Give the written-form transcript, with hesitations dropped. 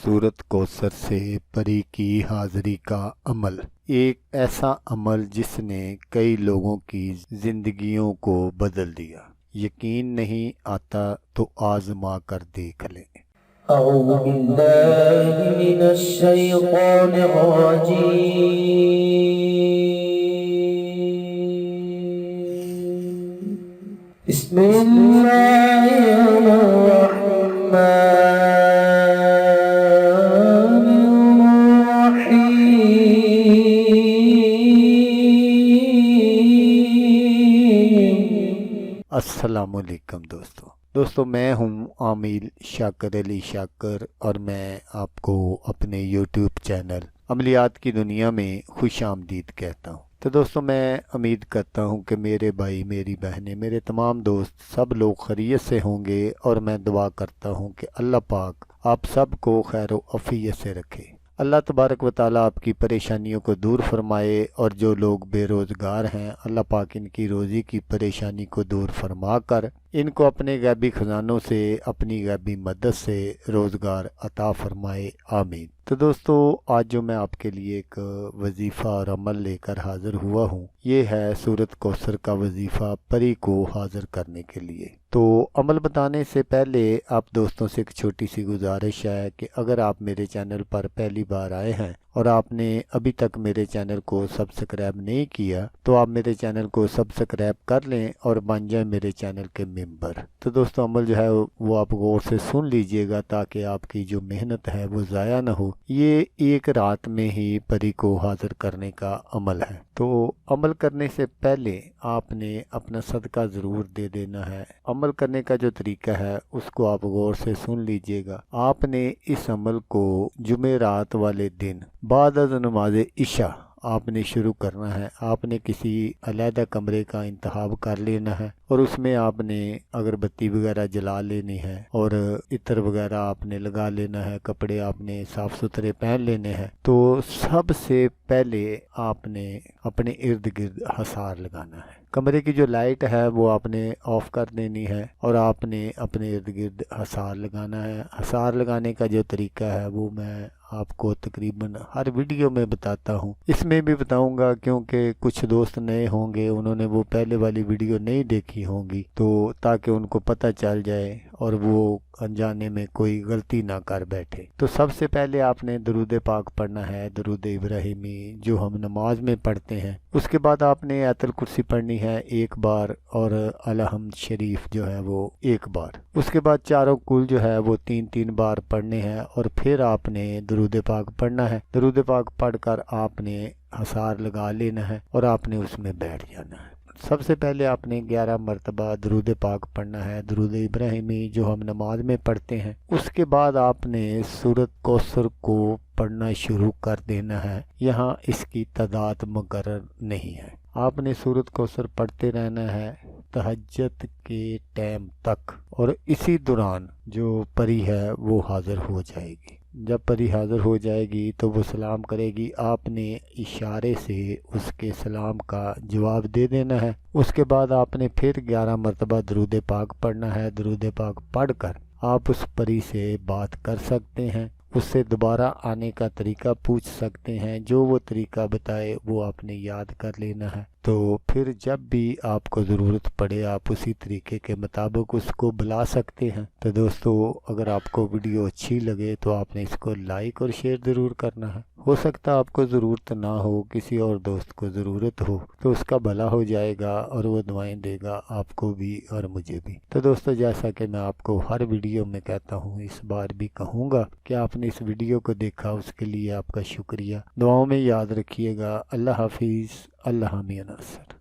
सूरत कौसर से परी की हाज़िरी का अमल। एक ऐसा अमल जिसने कई लोगों की जिंदगियों को बदल दिया। यकीन नहीं आता तो आज़मा कर देख लें। أعوذ بالله من الشيطان الرجيم. بسم الله الرحمن الرحيم. अस्सलामुअलैकुम दोस्तों मैं हूं आमिल शाकर अली शाकर और मैं आपको अपने यूट्यूब चैनल अमलियात की दुनिया में खुश आमदीद कहता हूं। तो दोस्तों मैं उम्मीद करता हूं कि मेरे भाई, मेरी बहनें, मेरे तमाम दोस्त सब लोग खैरियत से होंगे और मैं दुआ करता हूं कि अल्लाह पाक आप सब को खैर व अफ़ियत से रखे। अल्लाह तबारक व ताला आपकी परेशानियों को दूर फरमाए और जो लोग बेरोज़गार हैं अल्लाह पाक इनकी रोज़ी की परेशानी को दूर फरमा कर इनको अपने गैबी ख़जानों से, अपनी गैबी मदद से रोज़गार अता फरमाए, आमीन। तो दोस्तों आज जो मैं आपके लिए एक वजीफ़ा और अमल लेकर हाज़िर हुआ हूँ, ये है सूरत कौसर का वजीफ़ा परी को हाज़िर करने के लिए। तो अमल बताने से पहले आप दोस्तों से एक छोटी सी गुजारिश है कि अगर आप मेरे चैनल पर पहली बार आए हैं और आपने अभी तक मेरे चैनल को सब्सक्राइब नहीं किया तो आप मेरे चैनल को सब्सक्राइब कर लें और बन जाएं मेरे चैनल के मेंबर। तो दोस्तों अमल जो है वो आप गौर से सुन लीजिएगा ताकि आपकी जो मेहनत है वो ज़ाया ना हो। ये एक रात में ही परी को हाज़िर करने का अमल है। तो अमल करने से पहले आपने अपना सदका ज़रूर दे देना है। अमल करने का जो तरीका है उसको आप गौर से सुन लीजिएगा। आपने इस अमल को जुमेरात वाले दिन बाद नमाज इशा आपने शुरू करना है। आपने किसी अलहदा कमरे का इंतखाब कर लेना है और उसमें आपने अगरबत्ती वगैरह जला लेनी है और इत्र वगैरह आपने लगा लेना है, कपड़े आपने साफ़ सुथरे पहन लेने हैं। तो सबसे पहले आपने अपने इर्द गिर्द हसार लगाना है। कमरे की जो लाइट है वो आपने ऑफ कर देनी है और आपने अपने इर्द गिर्द हसार लगाना है। हसार लगाने का जो तरीका है वो मैं आपको तकरीबन हर वीडियो में बताता हूँ, इसमें भी बताऊंगा क्योंकि कुछ दोस्त नए होंगे, उन्होंने वो पहले वाली वीडियो नहीं देखी होंगी, तो ताकि उनको पता चल जाए और वो अनजाने में कोई गलती ना कर बैठे। तो सबसे पहले आपने दरूद पाक पढ़ना है, दरूद इब्राहिमी जो हम नमाज में पढ़ते हैं। उसके बाद आपने आयतुल कुर्सी पढ़नी है एक बार और अलहम्द शरीफ जो है वो एक बार। उसके बाद चारों कुल जो है वो 3-3 बार पढ़ने हैं और फिर आपने दरूद पाक पढ़ना है। दरूद पाक पढ़कर आपने हसार लगा लेना है और आपने उसमें बैठ जाना है। सबसे पहले आपने 11 मरतबा दरूद पाक पढ़ना है, दरूद इब्राहिमी जो हम नमाज में पढ़ते हैं। उसके बाद आपने सूरत कौसर को पढ़ना शुरू कर देना है। यहाँ इसकी तादाद मुकर्रर नहीं है। आपने सूरत कौसर पढ़ते रहना है तहज्जुद के टाइम तक और इसी दौरान जो परी है वो हाज़िर हो जाएगी। जब परी हाज़िर हो जाएगी तो वो सलाम करेगी, आपने इशारे से उसके सलाम का जवाब दे देना है। उसके बाद आपने फिर 11 मरतबा दरूद पाक पढ़ना है। दरूद पाक पढ़कर आप उस परी से बात कर सकते हैं, उससे दोबारा आने का तरीका पूछ सकते हैं। जो वो तरीका बताए वो आपने याद कर लेना है। तो फिर जब भी आपको ज़रूरत पड़े आप उसी तरीके के मुताबिक उसको बुला सकते हैं। तो दोस्तों अगर आपको वीडियो अच्छी लगे तो आपने इसको लाइक और शेयर ज़रूर करना है। हो सकता है आपको ज़रूरत ना हो, किसी और दोस्त को ज़रूरत हो तो उसका भला हो जाएगा और वो दुआएं देगा आपको भी और मुझे भी। तो दोस्तों जैसा कि मैं आपको हर वीडियो में कहता हूँ, इस बार भी कहूँगा कि आपने इस वीडियो को देखा उसके लिए आपका शुक्रिया। दुआओं में याद रखिएगा। अल्लाह हाफिज़। अल्लाह मियां नासर।